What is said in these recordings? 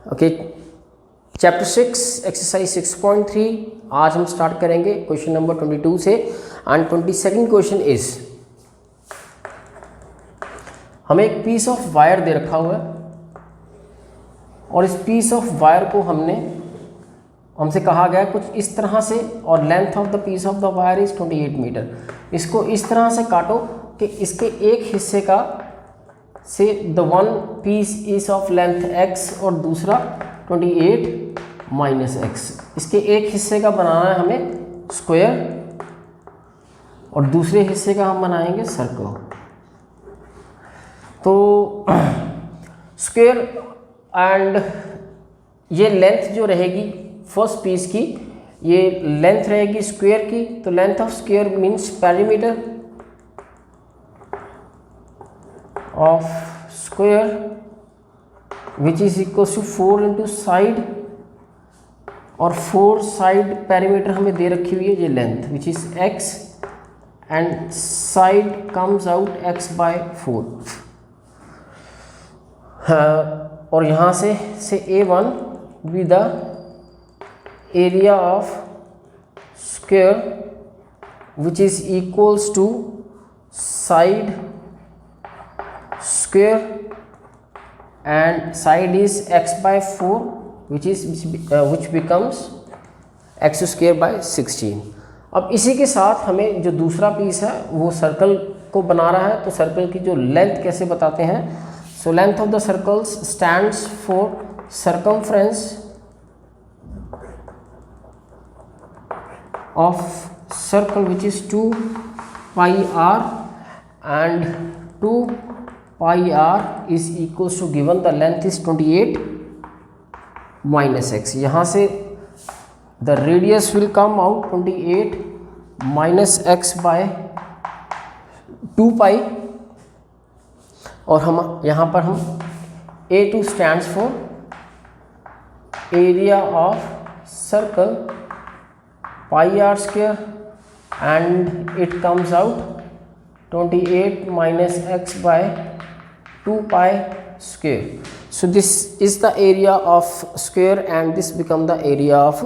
Okay, chapter 6 exercise 6.3 आज हम start करेंगे क्वेश्चन नंबर 22 से। एंड 22nd क्वेश्चन इज, हमें एक पीस ऑफ वायर दे रखा हुआ है और इस पीस ऑफ वायर को हमसे कहा गया कुछ इस तरह से, और length of the piece of the wire is 28 metre. इसको इस तरह से काटो कि इसके एक हिस्से का से the one piece is of length x और दूसरा 28 माइनस x। इसके एक हिस्से का बनाना है हमें स्क्वायर और दूसरे हिस्से का हम बनाएंगे सर्कल। तो स्क्वायर एंड ये लेंथ जो रहेगी फर्स्ट पीस की, ये लेंथ रहेगी स्क्वायर की, तो length of square means perimeter of square which is equal to 4 into side, और 4 साइड पेरीमीटर हमें दे रखी हुई है ये length which is x and side comes out x by 4। और यहाँ से A1 be the area of square which is equals to side square and side is x by 4 which becomes x square by 16। अब इसी के साथ हमें जो दूसरा पीस है वो सर्कल को बना रहा है, तो सर्कल की जो लेंथ कैसे बताते हैं। So length of the circles stands for circumference of circle which is 2 pi r and 2 pi r is equals to given the length is 28 minus x। यहाँ से the radius will come out 28 minus x by 2 pi, और हम यहाँ पर हम A2 stands for area of circle pi r square and it comes out 28 minus x by 2 pi square। So this is the area of square and this become the area of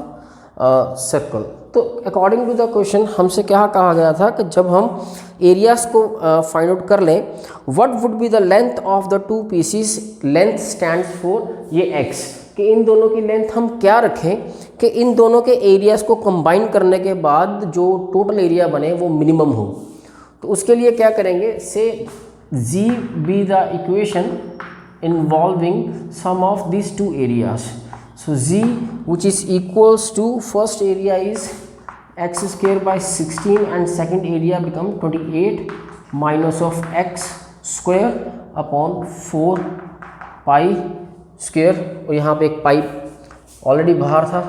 circle। तो according to the question हमसे क्या कहा गया था कि जब हम areas को फाइंड आउट कर लें, what would be the length of the two pieces, length stands for ये x, कि इन दोनों की लेंथ हम क्या रखें कि इन दोनों के एरियाज को कंबाइन करने के बाद जो टोटल एरिया बने वो मिनिमम हो। तो उसके लिए क्या करेंगे, से G be the equation involving sum of these two areas। So G which is equals to first area is x square by 16 and second area become 28 minus of x square upon 4 pi square, और यहाँ पे एक पाई already बाहर था,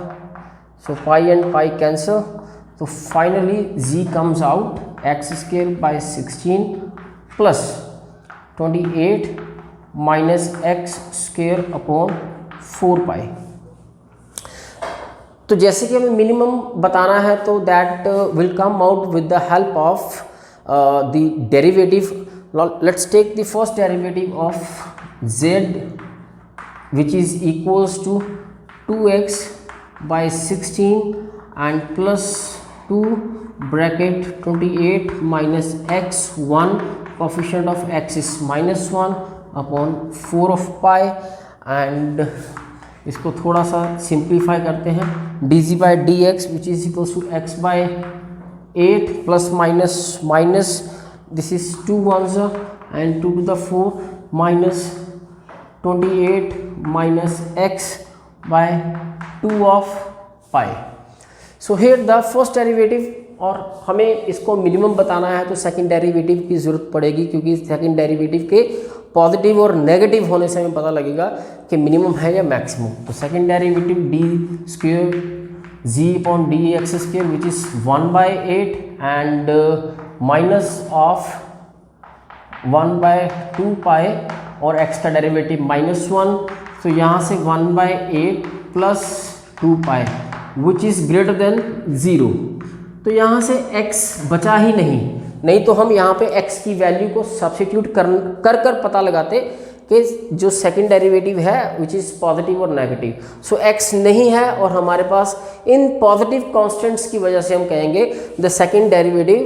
so pi and pi cancel, तो finally G comes out x square by 16 plus 28 minus x square upon 4 pi। तो जैसे कि हमें मिनिमम बताना है तो that will come out with the help of the derivative. Let's take the first derivative of z which is equals to 2x by 16 and plus 2 bracket 28 minus x1, coefficient of x is -1 upon 4 of pi, and इसको थोड़ा सा simplify करते हैं, dg by dx which is equals to x by 8 plus minus minus, this is 2 ones and 2 to the 4 minus 28 minus x by 2 of pi। So here the first derivative, और हमें इसको minimum बताना है तो second derivative की ज़रूरत पड़ेगी, क्योंकि सेकंड डेरिवेटिव के पॉजिटिव और नेगेटिव होने से हमें पता लगेगा कि मिनिमम है या मैक्सिमम। तो second derivative d square z upon d x square which is 1 by 8 and minus of 1 by 2 pi, और एक्स का डेरिवेटिव -1, तो यहाँ से 1 by 8 plus 2 pi which is greater than 0। तो यहाँ से x बचा ही नहीं तो हम यहाँ पे x की वैल्यू को सब्स्टिट्यूट कर पता लगाते कि जो सेकंड डेरिवेटिव है विच इज़ पॉजिटिव और नेगेटिव, सो x नहीं है और हमारे पास इन पॉजिटिव कॉन्स्टेंट्स की वजह से हम कहेंगे the second derivative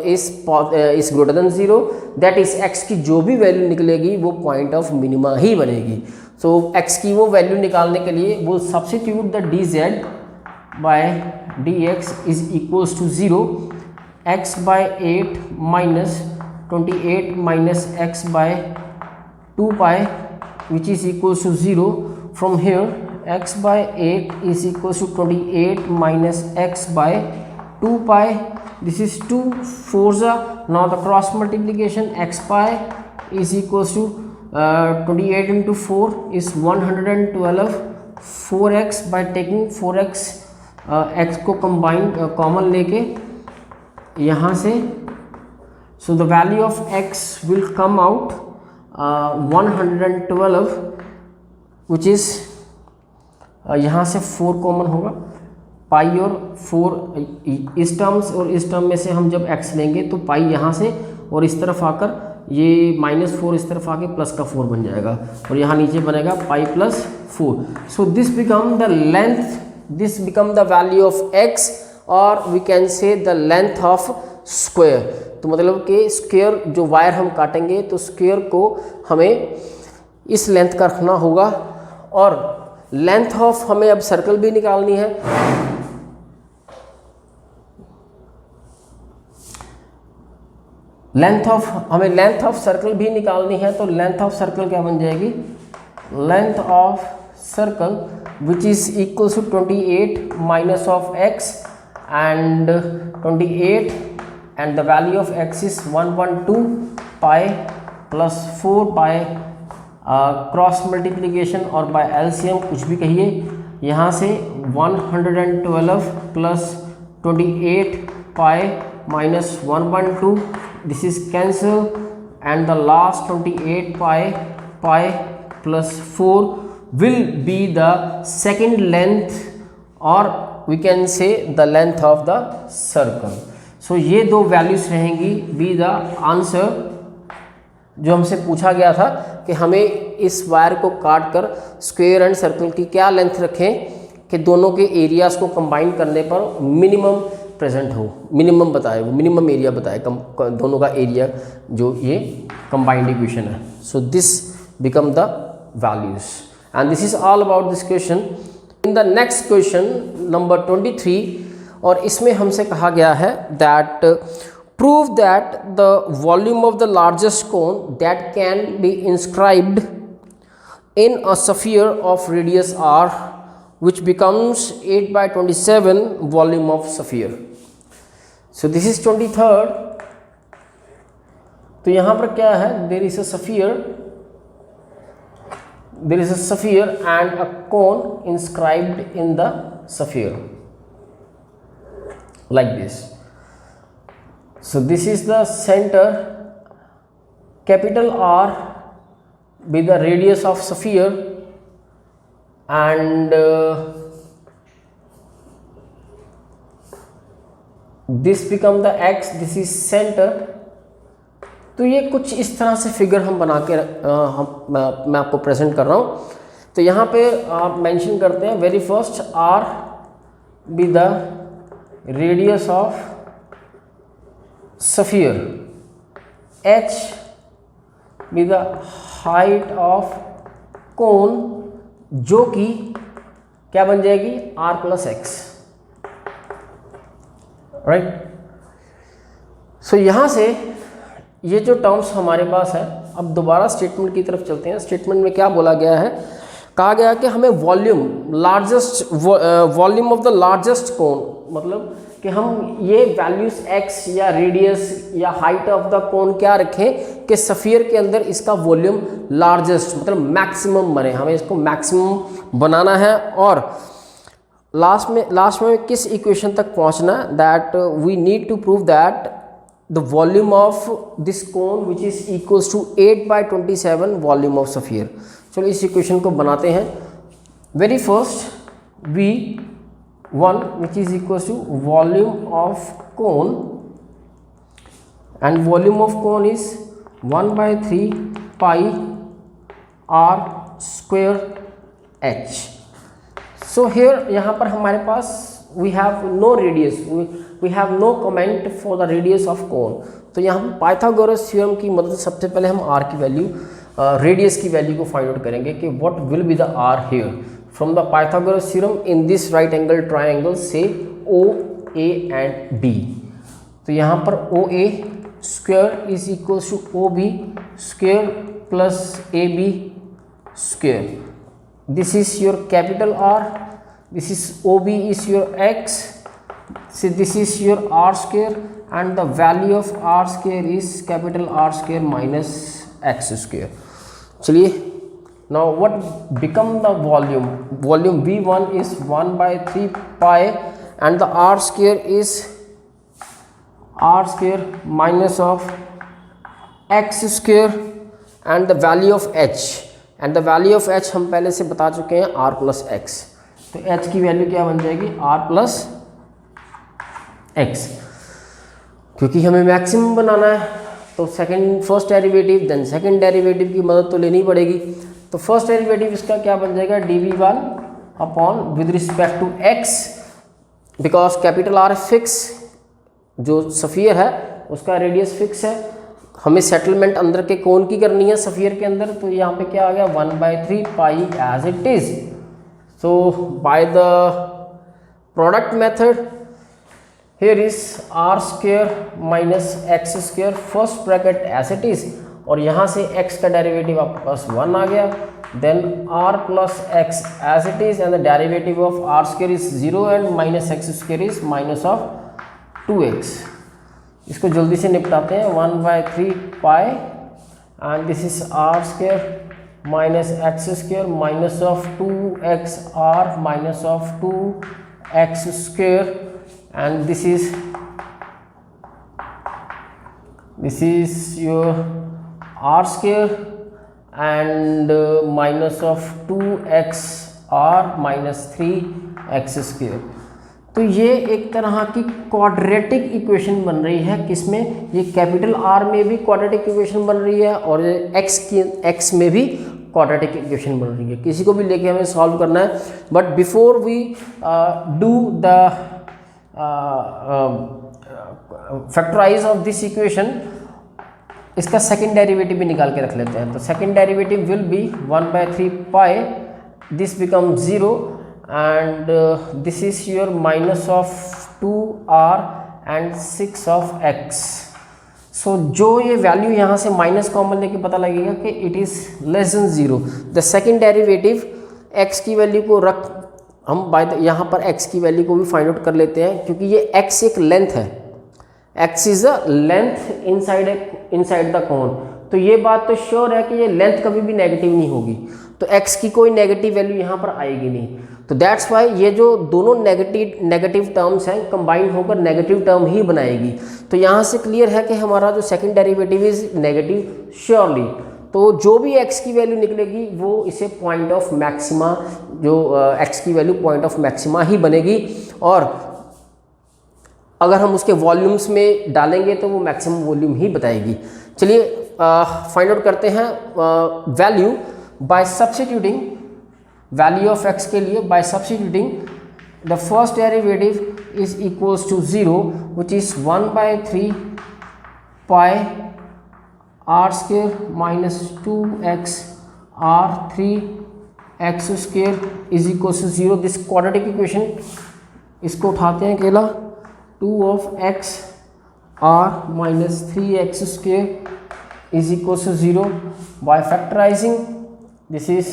is greater than 0, that is x की जो भी वैल्यू निकलेगी वो पॉइंट ऑफ मिनिमा ही बनेगी। सो x की वो वैल्यू निकालने के लिए वो substitute the dz by dx is equals to 0, x by 8 minus 28 minus x by 2 pi which is equals to 0. From here x by 8 is equals to 28 minus x by 2 pi. This is 2 4s. Now the cross multiplication x pi is equals to 28 into 4 is 112. 4x by taking 4x x को combine common लेके यहाँ से, so the value of x will come out 112 which is यहाँ से 4 common होगा, पाई और 4 इस terms और इस टर्म में से हम जब x लेंगे तो पाई यहाँ से और इस तरफ आकर ये -4 इस तरफ आके प्लस का 4 बन जाएगा और यहाँ नीचे बनेगा pi plus 4. So this become the length, this become the value of x और we can say the length of square. तो मतलब कि स्क्वायर जो वायर हम काटेंगे तो स्क्वायर को हमें इस लेंथ का रखना होगा और लेंथ ऑफ हमें अब सर्कल भी निकालनी है. हमें लेंथ ऑफ सर्कल भी निकालनी है तो लेंथ ऑफ सर्कल क्या बन जाएगी, length of circle which is equal to 28 minus of x and 28 and the value of x is 112 pi plus 4 pi cross multiplication और बाय एलसीएम कुछ भी कहिए, यहाँ से 112 plus 28 pi minus 112 this is cancel and the last 28 pi plus 4 will be the second length और we can say the length of the circle. So ये दो values रहेंगी बी द आंसर जो हमसे पूछा गया था कि हमें इस वायर को काट कर स्क्वायर एंड सर्कल की क्या लेंथ रखें कि दोनों के एरियाज को कंबाइन करने पर मिनिमम प्रेजेंट हो, मिनिमम बताए, वो मिनिमम एरिया बताए दोनों का एरिया जो ये कंबाइंड इक्वेशन है. सो this become the values and this is all about this question. In the next question number 23 और इसमें हमसे कहा गया है that prove that the volume of the largest cone that can be inscribed in a sphere of radius r which becomes 8 by 27 volume of sphere. So this is 23rd. तो यहाँ पर क्या है, there is a sphere and a cone inscribed in the sphere like this. So this is the center, capital R with the radius of sphere and this become the x, this is center. तो ये कुछ इस तरह से figure हम बना के मैं आपको प्रेजेंट कर रहा हूँ. तो यहाँ पे आप मेंशन करते हैं very first R with the radius of sphere, h with the height of cone जो कि क्या बन जाएगी r plus x, राइट. सो यहाँ से ये जो टर्म्स हमारे पास है, अब दोबारा स्टेटमेंट की तरफ चलते हैं. स्टेटमेंट में क्या बोला गया है, कहा गया कि हमें वॉल्यूम ऑफ द लार्जेस्ट कोन, मतलब कि हम ये वैल्यूज x या रेडियस या हाइट ऑफ द कोन क्या रखें कि स्फीयर के अंदर इसका वॉल्यूम लार्जेस्ट मतलब मैक्सिमम बने. हमें इसको मैक्सिमम बनाना है और लास्ट में किस इक्वेशन तक पहुंचना है, that we need to prove that the volume of this cone which is equals to 8 by 27 volume of sphere. चलो इस इक्वेशन को बनाते हैं. Very first V1 which is equals to volume of cone and volume of cone is 1 by 3 pi r square h. So here यहाँ पर हमारे पास we have no radius, we have no comment for the radius of cone. तो यहाँ पर Pythagoras theorem की मदद से सबसे पहले हम r की वैल्यू रेडियस की वैल्यू को फाइंड आउट करेंगे कि what will be the r here from the Pythagoras theorem in this right angle triangle say OA and B. तो यहाँ पर OA square is equals to OB square plus AB square. This is your capital R, this is OB is your X, so this is your R square and the value of R square is capital R square minus X square. चलिए, now what become the volume? Volume V1 is 1 by 3 pi and the R square is R square minus of X square and the value of H. And the value of H हम पहले से बता चुके हैं R plus X. तो H की value क्या बन जाएगी? R plus X. क्योंकि हमें मैक्सिमम बनाना है तो first derivative then second derivative की मदद तो लेनी पड़ेगी. तो फर्स्ट डेरिवेटिव इसका क्या बन जाएगा? dv1 upon with respect to x, because capital R fix, जो सफियर है उसका रेडियस फिक्स है, हमें सेटलमेंट अंदर के कोन की करनी है सफियर के अंदर, तो यहाँ पे क्या आ गया 1/3 pi as it is. So by the product method here is r square minus x square first bracket as it is, और यहाँ से x का डेरिवेटिव आपके पास 1 आ गया, then r plus x as it is and the derivative of r square is 0 and minus x square is minus of 2x. इसको जल्दी से निपटाते हैं. 1/3 pi and this is r square minus x square minus of 2xr minus of 2x square and this is your r square and minus of 2xr minus 3x square. तो ये एक तरह की quadratic equation बन रही है. किसमें? ये कैपिटल R में भी क्वाड्रेटिक इक्वेशन बन रही है और x में भी क्वाड्रेटिक इक्वेशन बन रही है. किसी को भी लेके हमें सॉल्व करना है, but before we do the factorise of this equation, इसका सेकंड डेरिवेटिव भी निकाल के रख लेते हैं. तो second derivative will be 1/3 pi, this become 0 and this is your minus of 2r and 6 of x. So जो ये वैल्यू यहाँ से माइनस कॉमन लेके पता लगेगा कि it is less than 0. The second derivative x की वैल्यू को रख हम यहाँ पर x की वैल्यू को भी फाइंड आउट कर लेते हैं, क्योंकि ये x एक लेंथ है, x is a length inside the cone. तो ये बात तो श्योर है कि ये लेंथ कभी भी नेगेटिव नहीं होगी, तो x की कोई नेगेटिव वैल्यू यहाँ पर आएगी नहीं. तो दैट्स वाई ये जो दोनों नेगेटिव टर्म्स हैं कंबाइंड होकर नेगेटिव टर्म ही बनाएगी. तो यहाँ से क्लियर है कि हमारा जो second derivative is negative surely. तो जो भी x की वैल्यू निकलेगी वो इसे पॉइंट ऑफ मैक्सिमा, जो x की वैल्यू पॉइंट ऑफ मैक्सिमा ही बनेगी, और अगर हम उसके वॉल्यूम्स में डालेंगे तो वो मैक्सिमम वॉल्यूम ही बताएगी. चलिए फाइंड आउट करते हैं value by substituting value of x के लिए. By substituting the first derivative is equals to 0 which is 1/3 pi r square minus 2x r 3x square is equals to 0. This quadratic equation, इसको उठाते हैं अकेला, 2 of x r minus 3x square is equals to 0. By factorizing, this is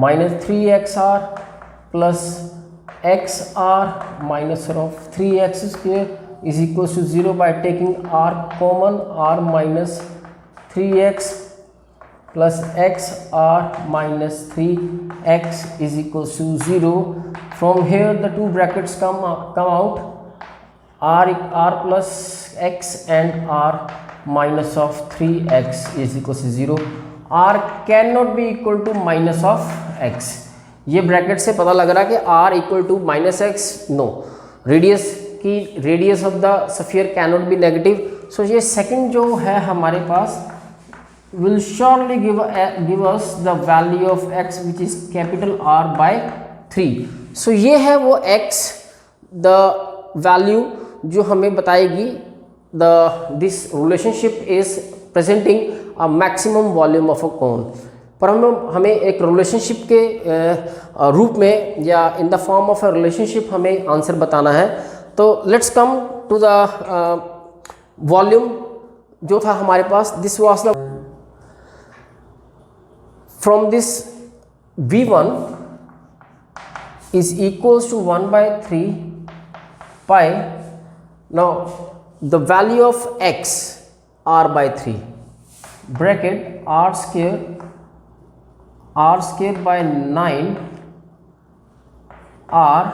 minus 3xr plus xr minus of 3x square is equals to 0. By taking r common, r minus 3x plus xr minus 3x is equals to 0. From here the two brackets come out, r plus x and r minus of 3x is equals to 0. r cannot be equal to minus of x. ये bracket से पता लग रहा है कि r equal to minus x, no, radius of the sphere cannot be negative. So ये second जो है हमारे पास will surely give us the value of x which is capital R by 3. So ये है वो x, the value जो हमें बताएगी this relationship is presenting a maximum volume of a cone. पर हमें एक रिलेशनशिप के रूप में या in the form of a relationship हमें आंसर बताना है. तो let's come to the volume जो था हमारे पास. This was the from this V1 is equals to 1 by 3 pi. Now the value of x R by 3 bracket R square by 9 R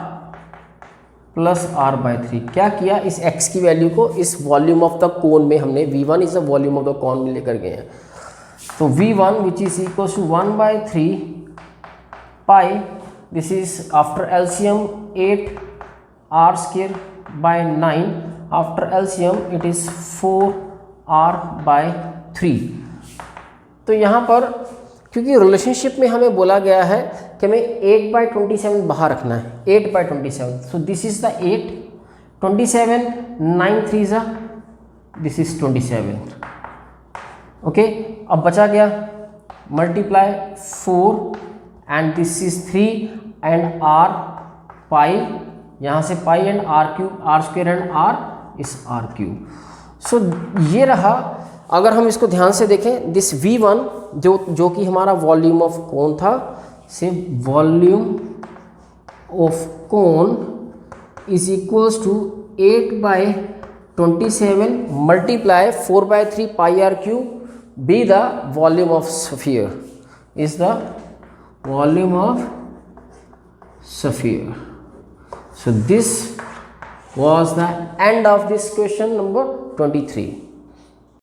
plus R by 3. क्या किया, इस x की value को इस वॉल्यूम ऑफ द कोन में हमने V1 is the volume of the cone में लेकर गए हैं. तो V1 which is equals to 1 by 3 pi, this is after LCM 8 R square by 9, after LCM it is 4 R by 3. तो यहाँ पर क्योंकि रिलेशनशिप में हमें बोला गया है कि हमें 8 by 27 बाहर रखना है, 8 by 27. So this is the 8, 27, 9 3 ज़ा, दिस इज 27. ओके, अब बचा गया multiply 4 and this is 3 and R pi, यहाँ से pi and R cube, R square and R is R cube. So ये रहा. अगर हम इसको ध्यान से देखें, दिस V1 जो कि हमारा वॉल्यूम ऑफ कोन था, say volume of cone is equals to 8 by 27 multiply 4 by 3 pi R cube be the volume of sphere, is the volume of sphere. So this was the end of this question number 23.